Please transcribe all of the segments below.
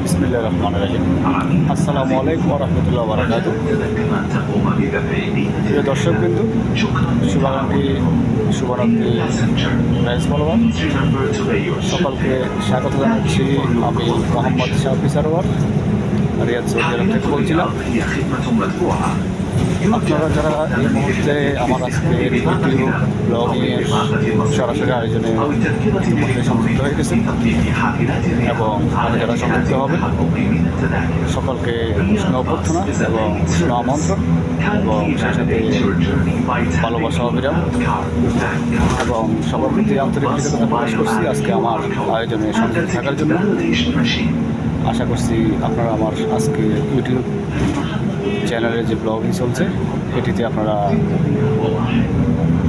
বিসমিল্লাহির রহমানির রহিম। আসসালামু আলাইকুম ওয়া রাহমাতুল্লাহি ওয়া বারাকাতুহু। প্রিয় দর্শকবৃন্দ, শুভাকাঙ্ক্ষী শুভরাত্রি প্রাইজ ফলোয়ার সকলকে স্বাগত জানাচ্ছি। আমি মোহাম্মদ শাফি সারোয়ার, রিয়াদ সৌদি আরব থেকে বলছিলাম। আপনারা যারা এই মুহূর্তে আমার আজকের ইউটিউব ব্লগিংয়ের সরাসরি আয়োজনে ইতিমধ্যে সংযুক্ত হয়ে গেছেন এবং যারা সংযুক্ত হবেন সকলকে উষ্ণ অভ্যর্থনা এবং উষ্ণ আমন্ত্রণ এবং সেই সাথে ভালোবাসা অবিরাম এবং সবার প্রতি আন্তরিক কৃতজ্ঞতা প্রকাশ করছি আজকে আমার আয়োজনে সংযুক্ত থাকার জন্য। আশা করছি আপনারা আমার আজকে ইউটিউব চ্যানেলে যে ব্লগিং চলছে এটিতে আপনারা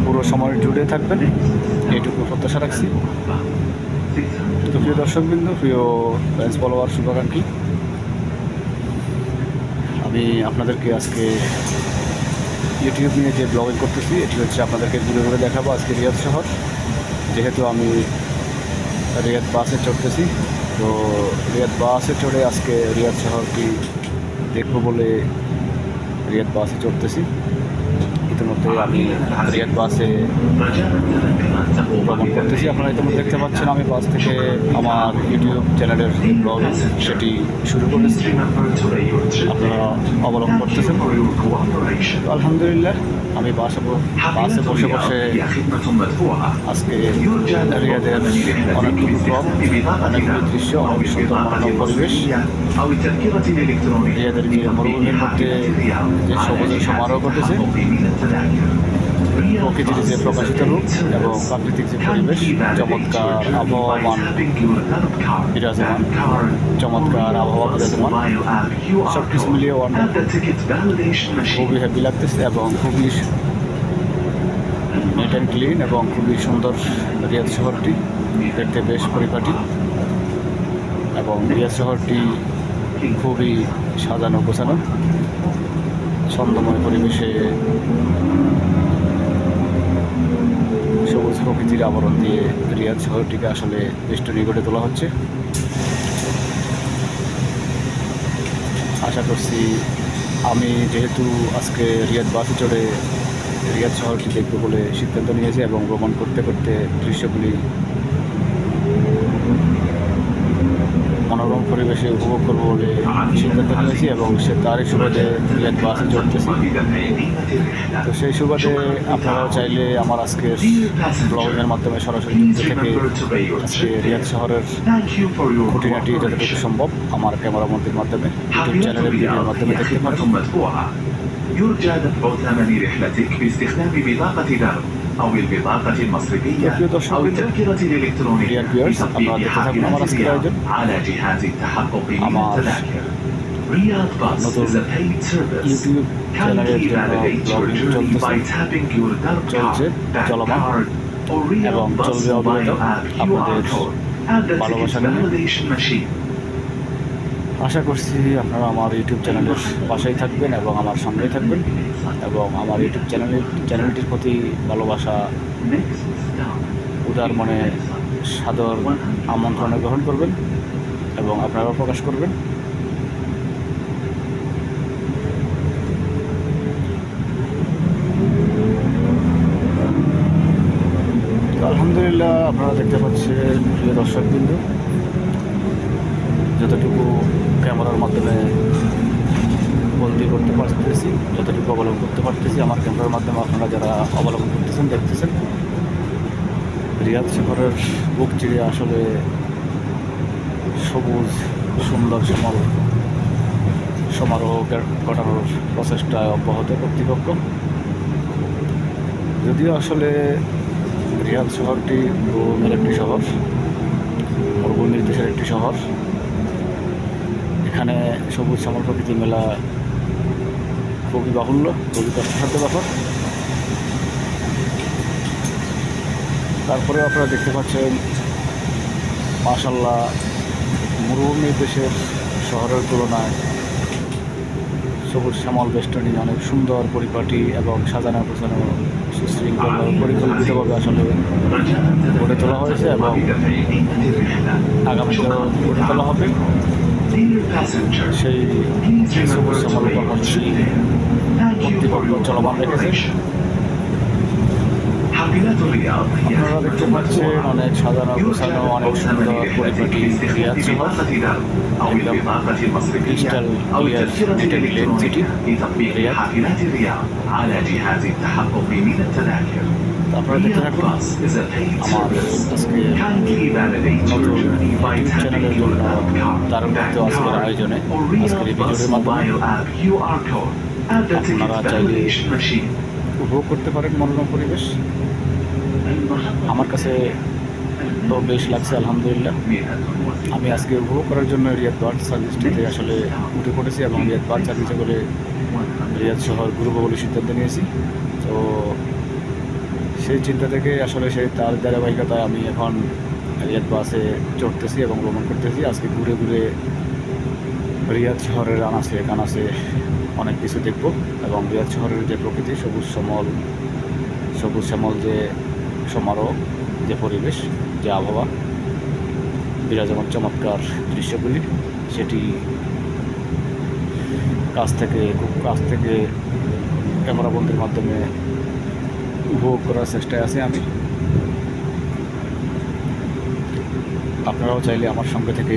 পুরো সময় জুড়ে থাকবেন, এইটুকু প্রত্যাশা রাখছি। তো প্রিয় দর্শকবৃন্দ, প্রিয় ফ্রেন্ডস ফলোয়ার শুভাকাঙ্ক্ষী, আমি আপনাদেরকে আজকে ইউটিউব নিয়ে যে ব্লগিং করতেছি এটি হচ্ছে আপনাদেরকে ঘুরে ঘুরে দেখাবো আজকে রিয়াদ শহর। যেহেতু আমি রিয়াদ বাসে চড়তেছি, তো রিয়াদ বাসে চড়ে আজকে রিয়াদ শহরটি দেখবো বলে রিয়াদ বাসে চড়তেছি। ইতিমধ্যে আমি রিয়াদ বাসে ভ্রমণ করতেছি। আপনারা ইতিমধ্যে দেখতে পাচ্ছেন আমি বাস থেকে আমার ইউটিউব চ্যানেলের ব্লগ সেটি শুরু করেছি, আপনারা অবলম্বন করতেছেন। আলহামদুলিল্লাহ, আমি বাসে বসে বসে আজকে রিয়াদের অনেকগুলো ব্লগ, অনেকগুলো দৃশ্য, অনেক সুন্দর মনোরম পরিবেশ, রিয়াদের যে মরুভূমির মধ্যে যে সবুজের সমারোহ ঘটেছে, প্রকৃতির যে প্রকাশিত রূপ এবং প্রাকৃতিক যে পরিবেশ, চমৎকার আবহাওয়ামান বিরাজমান, চমৎকার আবহাওয়া বিরাজমান, সব কিছু মিলিয়ে খুবই হ্যাপি লাগতেছে এবং খুবই নিট অ্যান্ড ক্লিন এবং খুবই সুন্দর রিয়াদ শহরটি দেখতে, বেশ পরিপাটি এবং রিয়াদ শহরটি খুবই সাজানো গোছানো ছন্দময় পরিবেশে সবুজ প্রকৃতির আবরণ দিয়ে রিয়াদ শহরটিকে আসলে বেষ্টনী করে তোলা হচ্ছে। আশা করছি আমি যেহেতু আজকে রিয়াদ বাসে চড়ে রিয়াদ শহরটি দেখব বলে সিদ্ধান্ত নিয়েছি এবং ভ্রমণ করতে করতে দৃশ্যগুলি মনোরম পরিবেশে উপভোগ করবো বলে সিদ্ধান্ত নিয়েছি এবং সে তারই সুবাদে রিয়াদ বাসে চড়তেছি। তো সেই সুবাদে আপনারাও চাইলে আমার আজকের ব্লগিংয়ের মাধ্যমে সরাসরি যুক্ত থেকে আজকে রিয়াদ শহরের খুঁটিনাটি যতটুকু সম্ভব আমার ক্যামেরা বন্দির মাধ্যমে ইউটিউব চ্যানেলের ভিডিওর মাধ্যমে দেখতে পারেন। يرجى دفع ثمن رحلتك باستخدام بطاقة درب أو البطاقة المصرفية أو التذكرة الإلكترونية بتطبيق حافلات على جهاز التحقق من التذاكر. Riyadh Bus is a paid service. Kindly validate your journey by tapping your Darb card, bank card, or Riyadh Bus mobile app QR code at the ticket validation machine. আশা করছি আপনারা আমার YouTube চ্যানেলের পাশেই থাকবেন এবং আমার সঙ্গেই থাকবেন এবং আমার ইউটিউব চ্যানেলটির প্রতি ভালোবাসা উদার মনে সাদর আমন্ত্রণে গ্রহণ করবেন এবং আপনারাও প্রকাশ করবেন। আলহামদুলিল্লাহ, আপনারা দেখতে পাচ্ছেন প্রিয় দর্শকবৃন্দ, যতটুকু ক্যামেরার মাধ্যমে বন্দি করতে পারতেছি, যতটুকু অবলম্বন করতে পারতেছি আমার ক্যামেরার মাধ্যমে আপনারা যারা অবলম্বন করতেছেন দেখতেছেন। রিয়াদ শহরের বুক চিড়ে আসলে সবুজ সুন্দর সমারোহ ঘটানোর প্রচেষ্টায় অব্যাহত কর্তৃপক্ষ। যদিও আসলে রিয়াদ শহরটি মরুভূমির একটি শহর, মরুভূমির দেশের একটি শহর, এখানে সবুজ শ্যামল প্রকৃতি মেলা খুবই বাহুল্য, খুবই কষ্টসাধ্য ব্যাপার। তারপরে আপনারা দেখতে পাচ্ছেন মাশাআল্লাহ মরুভূমির দেশের শহরের তুলনায় সবুজ শ্যামল বেষ্টনী অনেক সুন্দর পরিপাটি এবং সাজানো গোছানো সুশৃঙ্খল পরিকল্পিতভাবে আসলে رجاء গড়ে তোলা হয়েছে এবং بدفع قيمة الرحلة. আগামীতেও গড়ে তোলা হবে। Dear passengers, সেই please সবুজ remember to শ্যামল rate কর্মসূচি Thank you for কর্তৃপক্ষ your চলমান রেখেছে। cooperation. حافلات الرياض هي আপনারা দেখতে পাচ্ছেন অনেক সাজানো গোছানো, অনেক সুন্দর পরিপাটি রিয়াদ শহর, أو البطاقة المصرفية Crystal أو Clear التذكرة Little Lake City الإلكترونية لتطبيق رياض। حافلات الرياض على جهاز التحقق من التذاكر. আপনারা দেখতে Riyadh থাকুন Bus is a paid আমার service. আজকে Kindly validate your নতুন journey by ইউটিউব tapping চ্যানেলের your জন্য app card, তারুণ্যিত bank আজকের card, আয়োজনে or আজকের এই Riyadh Bus ভিডিওর মাধ্যমে mobile app QR code at the ticket আপনারা চাইলে validation machine. উপভোগ করতে পারেন মনোরম পরিবেশ। আমার কাছে তো বেশ লাগছে আলহামদুলিল্লাহ। আমি আজকে উপভোগ করার জন্য রিয়াদ বার্ড সার্ভিসটিতে আসলে উঠে পড়েছি এবং রিয়াদ বার্ড সার্ভিসে করে রিয়াদ শহর ঘুরবো বলে সিদ্ধান্ত নিয়েছি। তো সেই চিন্তা থেকে আসলে সেই তার ধারাবাহিকতায় আমি এখন রিয়াদ বাসে চড়তেছি এবং ভ্রমণ করতেছি। আজকে ঘুরে ঘুরে রিয়াদ শহরের আনাচে কানাচে অনেক কিছু দেখব এবং রিয়াদ শহরের যে প্রকৃতি, সবুজ শ্যামল যে সমারোহ, যে পরিবেশ, যে আবহাওয়া, বিরাজমান চমৎকার দৃশ্যগুলি, সেটি খুব কাছ থেকে ক্যামেরাবন্দির মাধ্যমে উপভোগ করার চেষ্টায় আছি আমি। আপনারাও চাইলে আমার সঙ্গে থেকে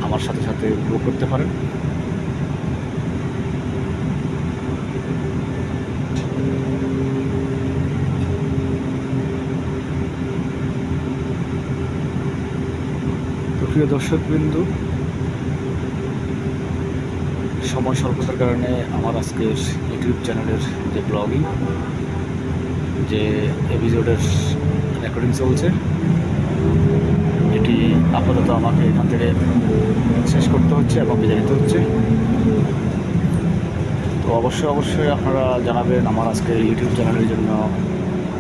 আমার সাথে সাথে উপভোগ করতে পারেন। তো প্রিয় দর্শকবৃন্দ, সময় স্বল্পতার কারণে আমার আজকের ইউটিউব চ্যানেলের যে ব্লগিং, যে এপিসোডের রেকর্ডিং চলছে, এটি আপাতত আমাকে এখান থেকে শেষ করতে হচ্ছে এবং বিদায় নিতে হচ্ছে। তো অবশ্যই আপনারা জানাবেন আমার আজকে ইউটিউব চ্যানেলের জন্য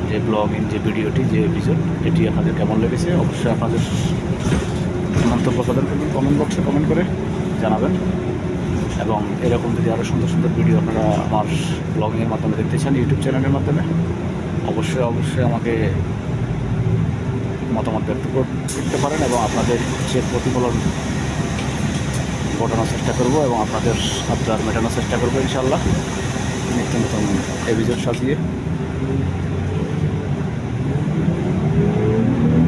যে ব্লগিং, যে ভিডিওটি, যে এপিসোড, এটি আপনাদের কেমন লেগেছে। অবশ্যই আপনাদের মন্তব্য প্রদান করবেন, কমেন্ট বক্সে কমেন্ট করে জানাবেন। এবং এরকম যদি আরও সুন্দর সুন্দর ভিডিও আপনারা আমার ব্লগিংয়ের মাধ্যমে দেখতে চান ইউটিউব চ্যানেলের মাধ্যমে, অবশ্যই আমাকে মতামত ব্যক্ত করতে পারেন এবং আপনাদের সে প্রতিফলন ঘটানোর চেষ্টা করব এবং আপনাদের আবদার মেটানোর চেষ্টা করবো ইনশাআল্লাহ, নিত্য নতুন এপিসোড সাজিয়ে।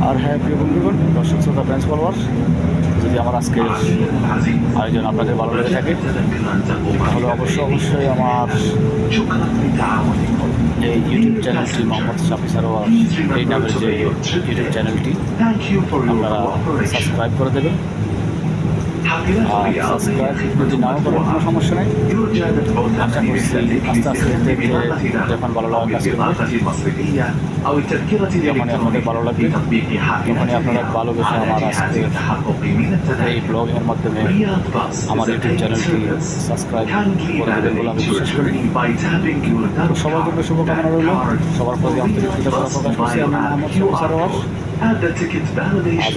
আর হ্যাঁ প্রিয় বন্ধুগণ, দর্শক শ্রোতা, ফ্রেন্ডস ফলোয়ার, যদি আমার আজকের আয়োজন আপনাদের ভালো লেগে থাকে তাহলে অবশ্যই আমার এই ইউটিউব চ্যানেলটি মোহাম্মদ শাফি সারোয়ার, এই নামের যে ইউটিউব চ্যানেলটি, আপনারা সাবস্ক্রাইব করে দেবেন। আর সাবস্ক্রাইব যদি নাও করেন কোনো সমস্যা নেই, আশা করছি আস্তে আস্তে দেখতে যখন ভালো লাগা কাজ করবে, যখনই আপনাদের ভালো লাগবে, তখনই আপনারা ভালোবেসে আমার আজকে এই ব্লগিংয়ের মাধ্যমে আমার ইউটিউব চ্যানেলটি সাবস্ক্রাইব করে দেবেন বলে আমি বিশ্বাস করি। তো সবার জন্য শুভকামনা রইল, সবার প্রতি আন্তরিক কৃতজ্ঞতা প্রকাশ করছি আমি মোহাম্মদ শাফি সারোয়ার। আজ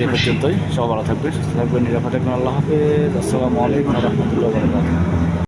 এই পর্যন্তই। সবাই ভালো থাকবেন, সুস্থ থাকবেন, নিরাপদে থাকবেন। আল্লাহ হাফেজ। আসসালামু আলাইকুম ওয়া রাহমাতুল্লাহি ওয়া বারাকাতুহু।